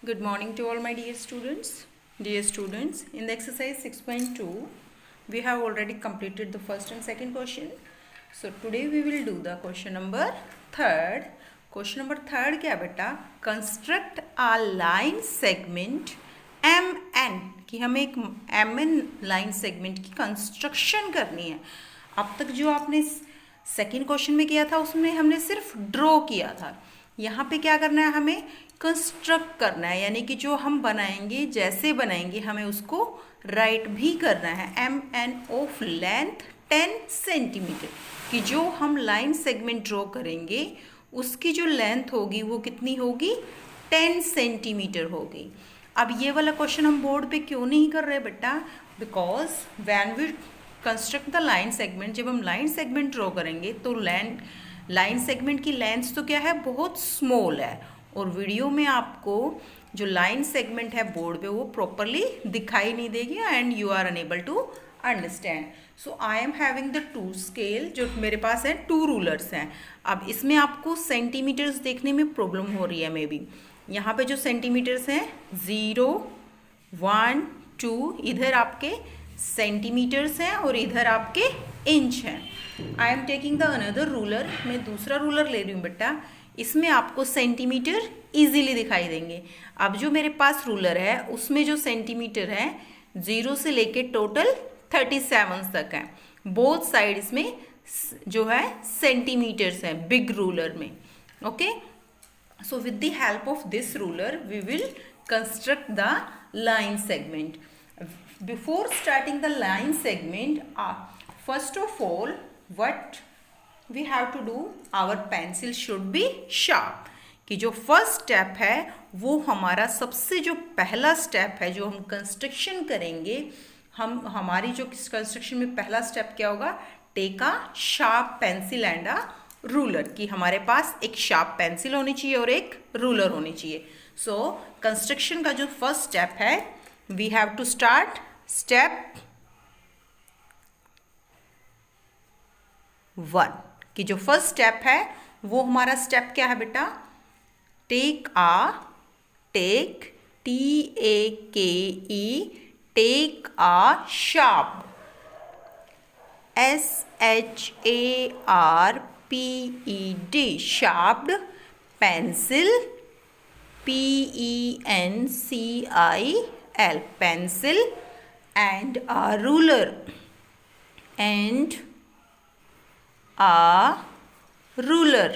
Good morning to all my dear students. Dear students, in the exercise 6.2, we have already completed the first and second question. So today we will do the question number third. Question number third क्या बेटा? Construct a line segment MN कि हमें एक MN line segment की construction करनी है. अब तक जो आपने सेकेंड क्वेश्चन में किया था उसमें हमने सिर्फ ड्रॉ किया था. यहाँ पे क्या करना है, हमें कंस्ट्रक्ट करना है, यानी कि जो हम बनाएंगे जैसे बनाएंगे हमें उसको राइट भी करना है. MN ऑफ लेंथ 10 सेंटीमीटर कि जो हम लाइन सेगमेंट ड्रॉ करेंगे उसकी जो लेंथ होगी वो कितनी होगी, 10 सेंटीमीटर होगी. अब ये वाला क्वेश्चन हम बोर्ड पे क्यों नहीं कर रहे बेटा? Because when we construct the line segment, जब हम लाइन सेगमेंट ड्रॉ करेंगे तो लाइन सेगमेंट की लेंथ तो क्या है, बहुत स्मॉल है, और वीडियो में आपको जो लाइन सेगमेंट है बोर्ड पे वो प्रॉपरली दिखाई नहीं देगी and you are unable to understand. So I am having the 2 scale, जो मेरे पास है 2 रूलर्स हैं. अब इसमें आपको सेंटीमीटर्स देखने में प्रॉब्लम हो रही है मे बी. यहाँ पे जो सेंटीमीटर्स हैं 0, 1, 2, इधर आपके सेंटीमीटर्स हैं और इधर आपके इंच हैं. I am taking the another ruler, मैं दूसरा रूलर ले रही हूँ बेटा. इसमें आपको सेंटीमीटर इजीली दिखाई देंगे. अब जो मेरे पास रूलर है उसमें जो सेंटीमीटर है 0 से लेके टोटल 37 तक है. बोथ साइड इसमें जो है सेंटीमीटर्स हैं बिग रूलर में. Okay, so with the help of this ruler we will construct the line segment. Before starting the line segment, first of all, what we have to do, our pencil should be sharp. कि जो first step है वो हमारा सबसे जो पहला step है जो हम कंस्ट्रक्शन करेंगे, हमारी जो कंस्ट्रक्शन में पहला स्टेप क्या होगा, take a sharp pencil and a ruler. कि हमारे पास एक शार्प पेंसिल होनी चाहिए और एक रूलर होनी चाहिए. सो कंस्ट्रक्शन का जो फर्स्ट स्टेप है, we have to start step 1. कि जो फर्स्ट स्टेप है वो हमारा स्टेप क्या है बेटा, take TAKE take a sharp SHARPED sharped pencil PENCIL pencil and a ruler RULER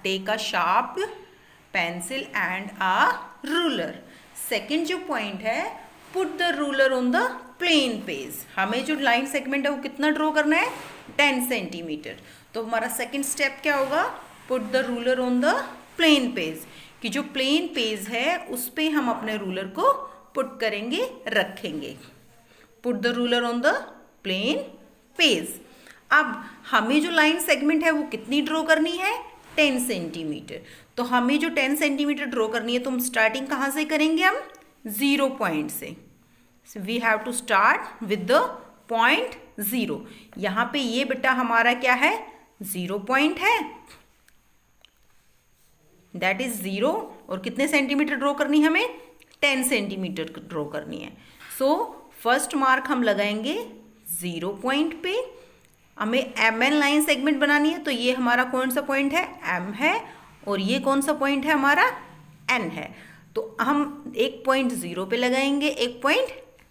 take a sharp pencil and a ruler. Second जो पॉइंट है, put the ruler on the plain page. हमें जो line segment है वो कितना draw करना है, 10 centimetre. तो हमारा सेकेंड स्टेप क्या होगा, put the ruler on the plain page. कि जो प्लेन पेज है उस पे हम अपने रूलर को पुट करेंगे, रखेंगे. Put the ruler on the plain page. अब हमें जो लाइन सेगमेंट है वो कितनी ड्रॉ करनी है, 10 सेंटीमीटर. तो हमें जो 10 सेंटीमीटर ड्रॉ करनी है तो हम स्टार्टिंग कहाँ से करेंगे, हम 0 पॉइंट से. We have to start with the point 0. यहाँ पे ये बेटा हमारा क्या है, 0 पॉइंट है, दैट इज 0. और कितने सेंटीमीटर ड्रॉ करनी है हमें, 10 सेंटीमीटर ड्रॉ करनी है. सो फर्स्ट मार्क हम लगाएंगे 0 पॉइंट पे. हमें MN लाइन सेगमेंट बनानी है तो ये हमारा कौन सा पॉइंट है, M है, और ये कौन सा पॉइंट है हमारा, N है. तो हम एक पॉइंट 0 पे लगाएंगे, एक पॉइंट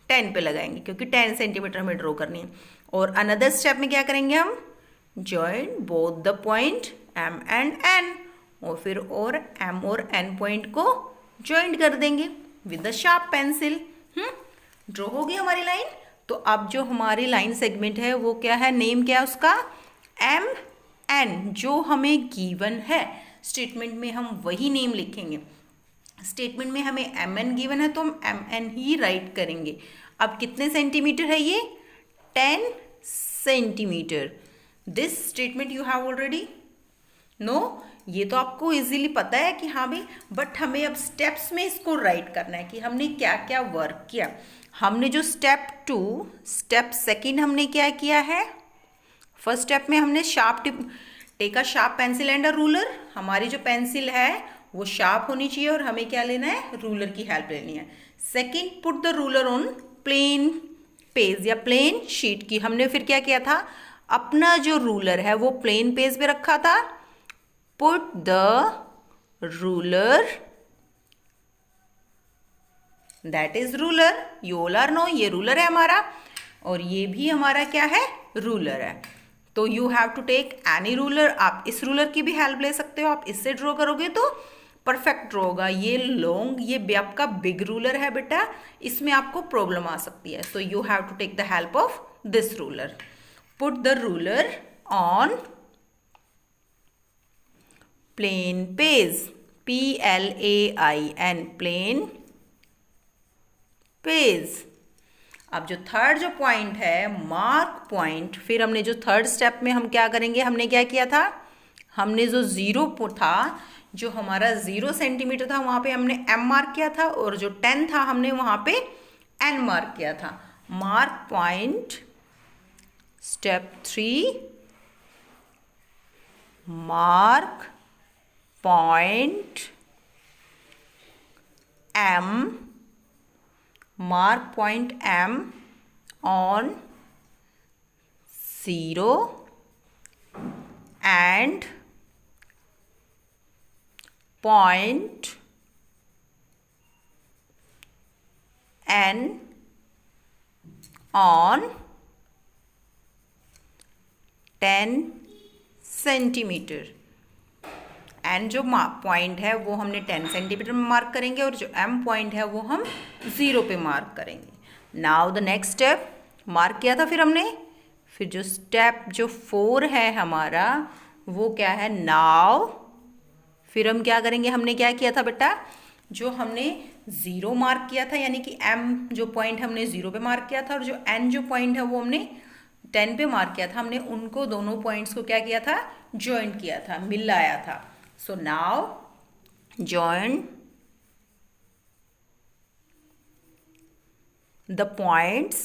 10 पे लगाएंगे, क्योंकि 10 सेंटीमीटर हमें ड्रॉ करनी है. और अनदर स्टेप में क्या करेंगे, हम join both the point M and N, और फिर और M और N पॉइंट को ज्वाइंट कर देंगे with the sharp pencil. Draw होगी हमारी लाइन. तो अब जो हमारी लाइन सेगमेंट है वो क्या है, नेम क्या है उसका, MN, जो हमें गिवन है. स्टेटमेंट में हम वही नेम लिखेंगे. स्टेटमेंट में हमें MN गिवन है तो हम MN ही राइट करेंगे. अब कितने सेंटीमीटर है ये, 10 centimetre. This statement you have already know, ये तो आपको इजीली पता है कि हाँ भाई, बट हमें अब स्टेप्स में इसको राइट करना है कि हमने क्या क्या वर्क किया. हमने जो स्टेप 2, स्टेप सेकंड हमने क्या किया है, फर्स्ट स्टेप में हमने sharp tip take a sharp pencil and a ruler, हमारी जो पेंसिल है वो शार्प होनी चाहिए और हमें क्या लेना है, रूलर की हेल्प लेनी है। Second, put the ruler on plain page या प्लेन शीट की, हमने फिर क्या किया था, अपना जो रूलर है वो प्लेन पेज पे रखा था। Put the ruler, that is ruler, you all are know ये रूलर है हमारा, और ये भी हमारा क्या है, रूलर है। तो you have to take any ruler, आप इस रूलर की भी हेल्प ले सकते हो, आप इससे ड्रॉ करोगे तो परफेक्ट ड्रॉ होगा। ये लॉन्ग, ये आपका बिग रूलर है बेटा, इसमें आपको प्रॉब्लम आ सकती है। So you have to take the help of this ruler. Put the ruler on plain page, PLAIN, plain page. अब जो थर्ड जो पॉइंट है, मार्क पॉइंट, फिर हमने जो थर्ड स्टेप में हम क्या करेंगे, हमने क्या किया था, हमने जो 0 था, जो हमारा 0 सेंटीमीटर था वहाँ पे हमने M मार्क किया था, और जो 10 था हमने वहाँ पे N मार्क किया था। Mark point, step 3, mark point M, mark point M on 0 and point N on 10 centimetre. N जो पॉइंट है वो हमने 10 सेंटीमीटर में मार्क करेंगे, और जो एम पॉइंट है वो हम 0 पे मार्क करेंगे। Now the next step, mark किया था फिर हमने, फिर जो स्टेप जो 4 है हमारा वो क्या है, नाउ फिर हम क्या करेंगे, हमने क्या किया था बेटा, जो हमने 0 मार्क किया था, यानी कि एम जो पॉइंट हमने 0 पे मार्क किया था, और जो एन जो पॉइंट है वो हमने 10 पे मार्क किया था, हमने उनको दोनों पॉइंट्स को क्या किया था, ज्वाइंट किया था, मिलाया था। So now join the points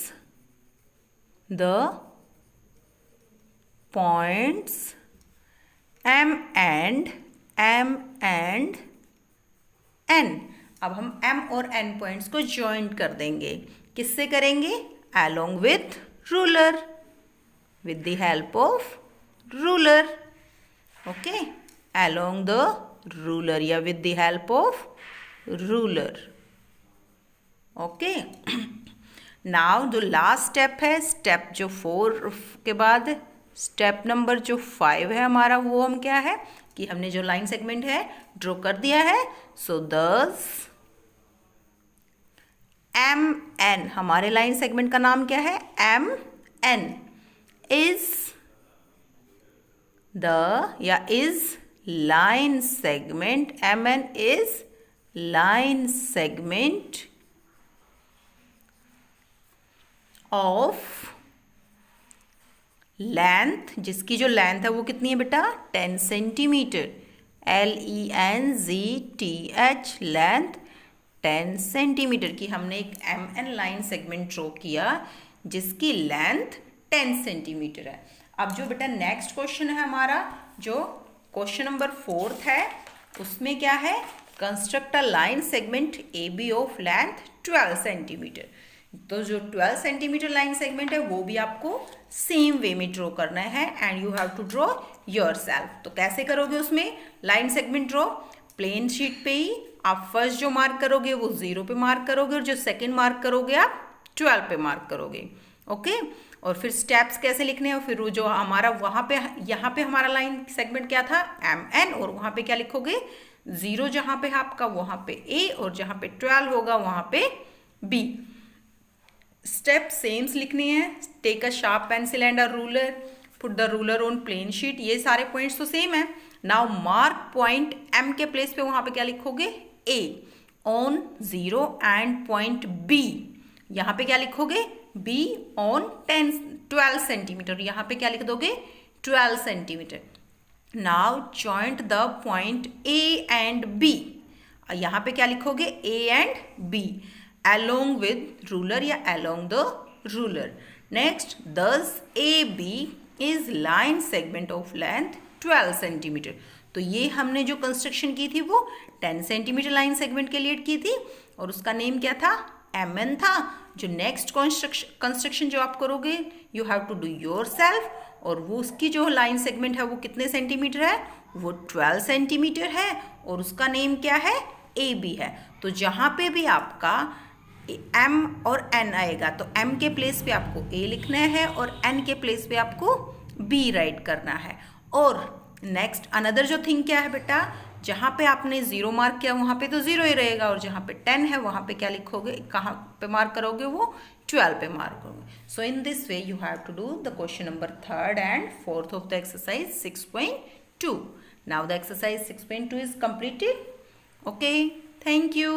M and N। अब हम M और N पॉइंट्स को ज्वाइंट कर देंगे, किससे करेंगे, along with ruler, with the help of ruler, okay, along the ruler या with the help of ruler, okay। now जो लास्ट स्टेप है, स्टेप जो 4 के बाद स्टेप नंबर जो 5 है हमारा, वो हम क्या है कि हमने जो लाइन सेगमेंट है ड्रॉ कर दिया है। सो दस MN, हमारे लाइन सेगमेंट का नाम क्या है, MN इज द या is line segment, MN is line segment of length, जिसकी जो लेंथ है वो कितनी है बेटा, 10 सेंटीमीटर, LENGTH, लेंथ 10 सेंटीमीटर की हमने एक MN लाइन सेगमेंट ड्रॉ किया जिसकी लेंथ 10 सेंटीमीटर है। अब जो बेटा नेक्स्ट क्वेश्चन है हमारा, जो क्वेश्चन नंबर 4 है, उसमें क्या है, construct a line segment AB of length 12 centimetre. तो जो 12 सेंटीमीटर लाइन सेगमेंट है वो भी आपको सेम वे में ड्रॉ करना है, and you have to draw yourself. तो कैसे करोगे उसमें line segment draw, plain sheet पे ही आप फर्स्ट जो मार्क करोगे वो 0 पे मार्क करोगे, और जो सेकेंड मार्क करोगे आप 12 पे मार्क करोगे, ओके। और फिर स्टेप्स कैसे लिखने हैं, फिर वो जो हमारा वहाँ पे यहाँ पे हमारा लाइन सेगमेंट क्या था, MN, और वहाँ पे क्या लिखोगे, 0 जहाँ पे है आपका वहाँ पे A, और जहाँ पे 12 होगा वहाँ पे B। स्टेप सेम्स लिखनी है, take a sharp pencil and a ruler, put the ruler on plain sheet, ये सारे पॉइंट्स तो सेम है। नाउ मार्क पॉइंट M के प्लेस पे वहाँ पे क्या लिखोगे, A on 0 and point B, यहाँ पे क्या लिखोगे, B ऑन 12 सेंटीमीटर, यहाँ पे क्या लिख दोगे, 12 centimetre. Now joint the point A and B, यहाँ पे क्या लिखोगे, A and B along with ruler या along the ruler. Next, thus AB is line segment of length 12 centimetre. तो ये हमने जो कंस्ट्रक्शन की थी वो 10 सेंटीमीटर लाइन सेगमेंट के लिए की थी और उसका नेम क्या था, MN था। जो नेक्स्ट कंस्ट्रक्शन जो आप करोगे you have to do your self, और वो उसकी जो लाइन सेगमेंट है वो कितने सेंटीमीटर है, वो 12 सेंटीमीटर है और उसका नेम क्या है, AB है। तो जहाँ पे भी आपका M और N आएगा तो M के प्लेस पे आपको A लिखना है और N के प्लेस पे आपको B राइट करना है। और नेक्स्ट अनदर जो थिंग क्या है बेटा, जहाँ पे आपने 0 मार्क किया वहाँ पे तो 0 ही रहेगा, और जहाँ पे 10 है वहाँ पे क्या लिखोगे, कहाँ पे मार्क करोगे, वो 12 पे मार्क करोगे। So in this way you have to do the question number 3rd and 4th of the exercise 6.2. Now the exercise 6.2 is completed. Okay, thank you.